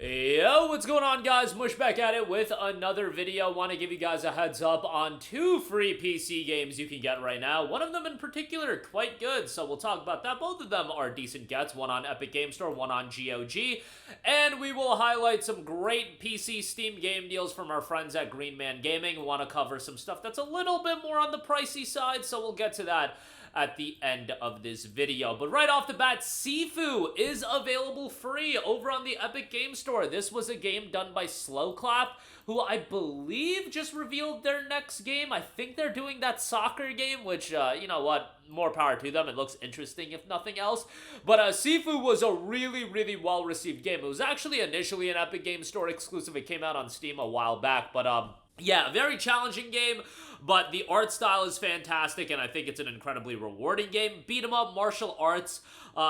Yo, what's going on, guys? Mush back at it with another video. Want to give you guys a heads up on two free PC games you can get right now. One of them in particular, quite good, so we'll talk about that. Both of them are decent gets, one on Epic Game Store, one on GOG. And we will highlight some great PC Steam game deals from our friends at Green Man Gaming. We want to cover some stuff that's a little bit more on the pricey side, so we'll get to that at the end of this video. But right off the bat, Sifu is available free over on the Epic Game Store. This was a game done by Slowclap, who I believe just revealed their next game. I think they're doing that soccer game, which, you know what, more power to them. It looks interesting if nothing else. But Sifu was a really well-received game. It was actually initially an Epic Game Store exclusive. It came out on Steam a while back, but yeah, a very challenging game, but the art style is fantastic, and I think it's an incredibly rewarding game. Beat 'em up martial arts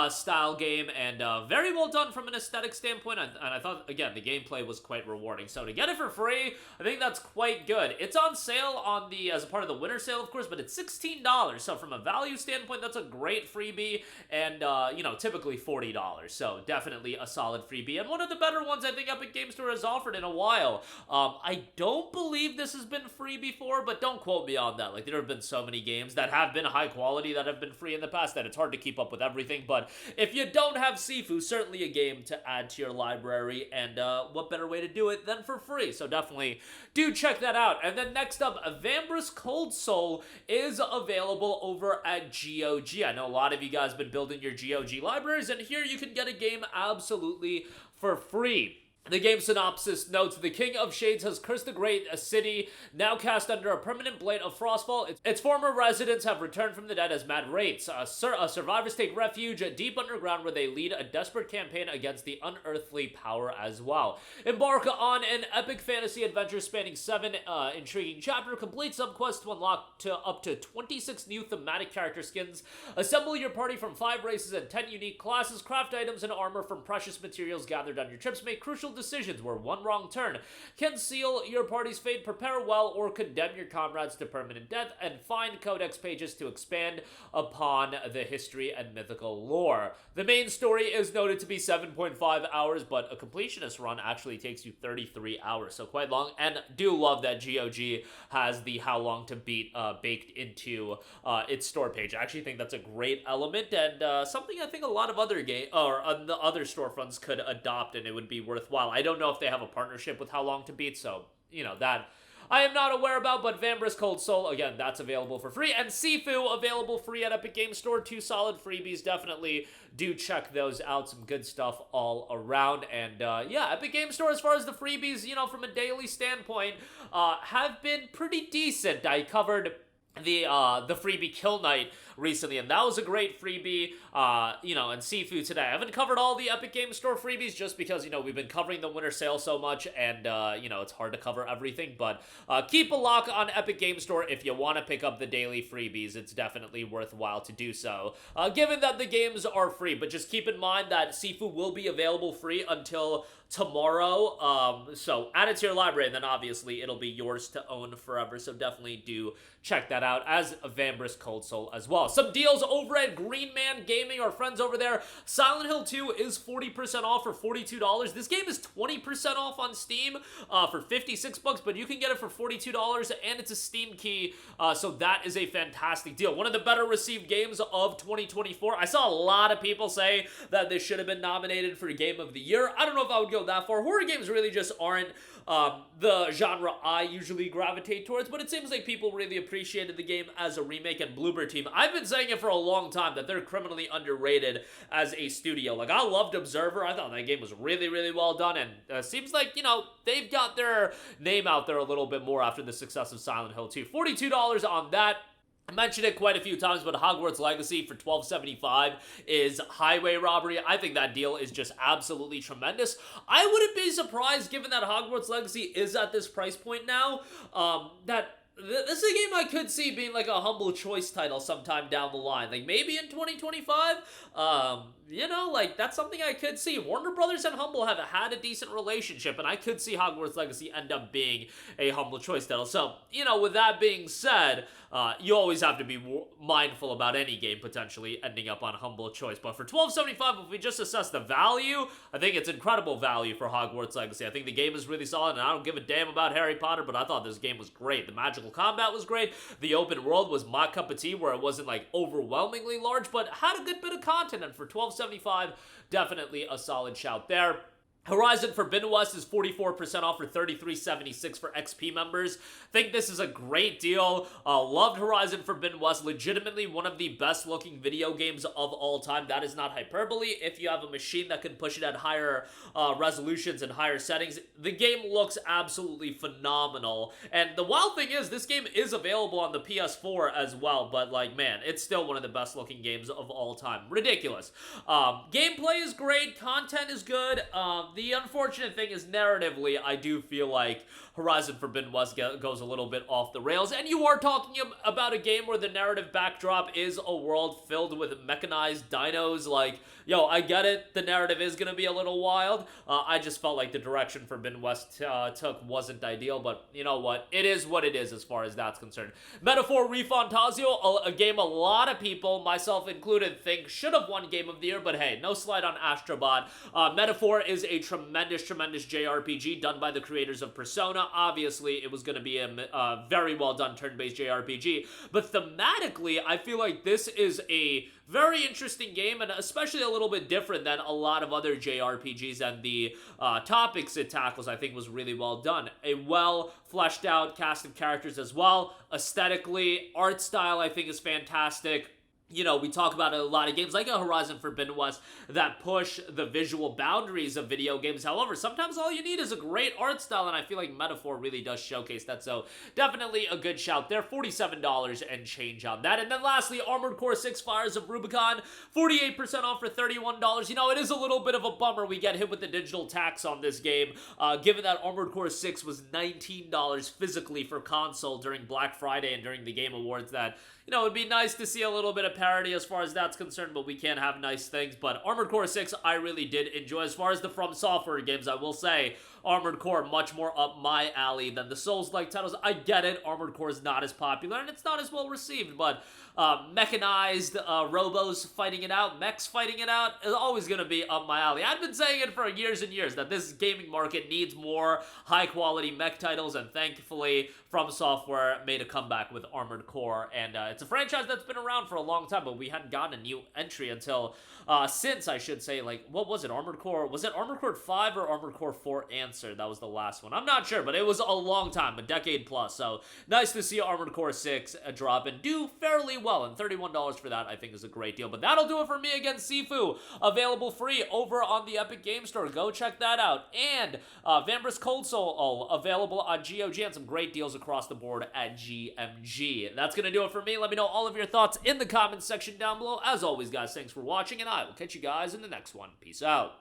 style game, and very well done from an aesthetic standpoint, and I thought, again, the gameplay was quite rewarding. So to get it for free, I think that's quite good. It's on sale on as a part of the winter sale, of course, but it's $16, so from a value standpoint, that's a great freebie, and, you know, typically $40, so definitely a solid freebie, and one of the better ones I think Epic Game Store has offered in a while. I don't believe this has been free before, but don't quote me on that. Like, there have been so many games that have been high quality that have been free in the past that it's hard to keep up with everything. But if you don't have Sifu, certainly a game to add to your library, and what better way to do it than for free? So definitely do check that out. And then next up, Vambrace Cold Soul is available over at GOG. I know a lot of you guys have been building your GOG libraries, and here you can get a game absolutely for free. The game synopsis notes, the King of Shades has cursed the great city, now cast under a permanent blight of frostfall. Its former residents have returned from the dead as mad wraiths. Survivors take refuge deep underground, where they lead a desperate campaign against the unearthly power as well. Embark on an epic fantasy adventure spanning 7 intriguing chapters. Complete subquests to unlock up to 26 new thematic character skins. Assemble your party from 5 races and 10 unique classes. Craft items and armor from precious materials gathered on your trips. Make crucial decisions where one wrong turn can seal your party's fate. Prepare well or condemn your comrades to permanent death, and find codex pages to expand upon the history and mythical lore. The main story is noted to be 7.5 hours, but a completionist run actually takes you 33 hours, so quite long. And do love that GOG has the how long to beat baked into its store page. I actually think that's a great element, and something I think a lot of other the other storefronts could adopt, and it would be worthwhile. I don't know if they have a partnership with How Long to Beat, so, you know, that I am not aware about, but Vambrace Cold Soul, again, that's available for free, and Sifu, available free at Epic Game Store. 2 solid freebies. Definitely do check those out. Some good stuff all around, and yeah, Epic Game Store, as far as the freebies, you know, from a daily standpoint, have been pretty decent. I covered the freebie Kill Night recently, and that was a great freebie, you know, and Sifu today. I haven't covered all the Epic Game Store freebies just because, you know, we've been covering the winter sale so much, and, you know, it's hard to cover everything, but keep a lock on Epic Game Store if you want to pick up the daily freebies. It's definitely worthwhile to do so, given that the games are free, but just keep in mind that Sifu will be available free until tomorrow, so add it to your library, and then obviously it'll be yours to own forever, so definitely do check that out, as Vambrace Cold Soul as well. Some deals over at Green Man Gaming, our friends over there. Silent Hill 2 is 40% off for $42. This game is 20% off on Steam for $56, but you can get it for $42, and it's a Steam key, so that is a fantastic deal. One of the better received games of 2024. I saw a lot of people say that this should have been nominated for Game of the Year. I don't know if I would go that far. Horror games really just aren't the genre I usually gravitate towards, but it seems like people really appreciated the game as a remake, and Bloober Team, I've been saying it for a long time that they're criminally underrated as a studio. Like, I loved Observer. I thought that game was really well done, and seems like, you know, they've got their name out there a little bit more after the success of Silent Hill 2. $42 on that. I mentioned it quite a few times, but Hogwarts Legacy for $12.75 is highway robbery. I think that deal is just absolutely tremendous. I wouldn't be surprised, given that Hogwarts Legacy is at this price point now, that this is a game I could see being like a humble choice title sometime down the line. Like maybe in 2025, you know, like, that's something I could see. Warner Brothers and Humble have had a decent relationship, and I could see Hogwarts Legacy end up being a Humble choice title. So, you know, with that being said, you always have to be mindful about any game potentially ending up on Humble choice. But for $12.75, if we just assess the value, I think it's incredible value for Hogwarts Legacy. I think the game is really solid, and I don't give a damn about Harry Potter, but I thought this game was great. The magical combat was great. The open world was my cup of tea, where it wasn't like overwhelmingly large, but had a good bit of content, and for $12.75, definitely a solid shout there. Horizon Forbidden West is 44% off for $33.76 for XP members. Think this is a great deal. Loved Horizon Forbidden West. Legitimately one of the best looking video games of all time. That is not hyperbole. If you have a machine that can push it at higher resolutions and higher settings, the game looks absolutely phenomenal. And the wild thing is, this game is available on the PS4 as well, but like, man, it's still one of the best looking games of all time. Ridiculous. Gameplay is great. Content is good. The unfortunate thing is, narratively, I do feel like Horizon Forbidden West goes a little bit off the rails, and you are talking about a game where the narrative backdrop is a world filled with mechanized dinos. Like, yo, I get it, the narrative is going to be a little wild. I just felt like the direction Forbidden West took wasn't ideal, but you know what? It is what it is as far as that's concerned. Metaphor ReFantazio, a game a lot of people, myself included, think should have won Game of the Year, but hey, no slight on Astrobot. Metaphor is a tremendous JRPG done by the creators of Persona. Obviously, it was going to be a very well done turn-based JRPG, but thematically, I feel like this is a very interesting game, and especially a little bit different than a lot of other JRPGs, and the topics it tackles, I think, was really well done. A well fleshed out cast of characters as well. Aesthetically, art style, I think, is fantastic. You know, we talk about a lot of games like a Horizon Forbidden West that push the visual boundaries of video games. However, sometimes all you need is a great art style, and I feel like Metaphor really does showcase that. So definitely a good shout there. $47 and change on that. And then lastly, Armored Core 6 Fires of Rubicon, 48% off for $31. You know, it is a little bit of a bummer we get hit with the digital tax on this game, given that Armored Core 6 was $19 physically for console during Black Friday and during the Game Awards. That, you know, it'd be nice to see a little bit of parity as far as that's concerned, but we can't have nice things. But Armored Core 6, I really did enjoy. As far as the From Software games, I will say Armored Core much more up my alley than the Souls-like titles. I get it, Armored Core is not as popular, and it's not as well received, but mechanized robos fighting it out, mechs fighting it out, is always going to be up my alley. I've been saying it for years and years, that this gaming market needs more high-quality mech titles, and thankfully, From Software made a comeback with Armored Core, and it's a franchise that's been around for a long time, but we hadn't gotten a new entry until, since, I should say, like, what was it, Armored Core? Was it Armored Core 5 or Armored Core 4 Answer? That was the last one. I'm not sure, but it was a long time, a decade plus, so nice to see Armored Core 6 drop and do fairly well, and $31 for that, I think, is a great deal. But that'll do it for me against Sifu, available free over on the Epic Game Store. Go check that out. And Vambrace Cold Soul, available on GOG, and some great deals across the board at GMG. That's gonna do it for me. Let me know all of your thoughts in the comments section down below. As always, guys, thanks for watching, and I will catch you guys in the next one. Peace out.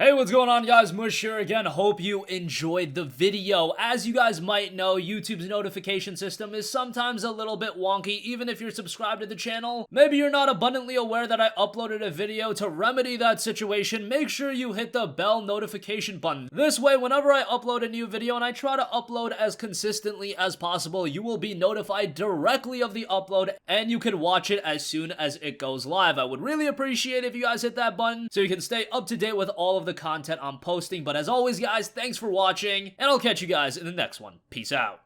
Hey, what's going on, guys? Mush here again. Hope you enjoyed the video. As you guys might know, YouTube's notification system is sometimes a little bit wonky, even if you're subscribed to the channel. Maybe you're not abundantly aware that I uploaded a video. To remedy that situation, make sure you hit the bell notification button. This way, whenever I upload a new video, and I try to upload as consistently as possible, you will be notified directly of the upload, and you can watch it as soon as it goes live. I would really appreciate if you guys hit that button so you can stay up to date with all of the content I'm posting. But as always, guys, thanks for watching, and I'll catch you guys in the next one. Peace out.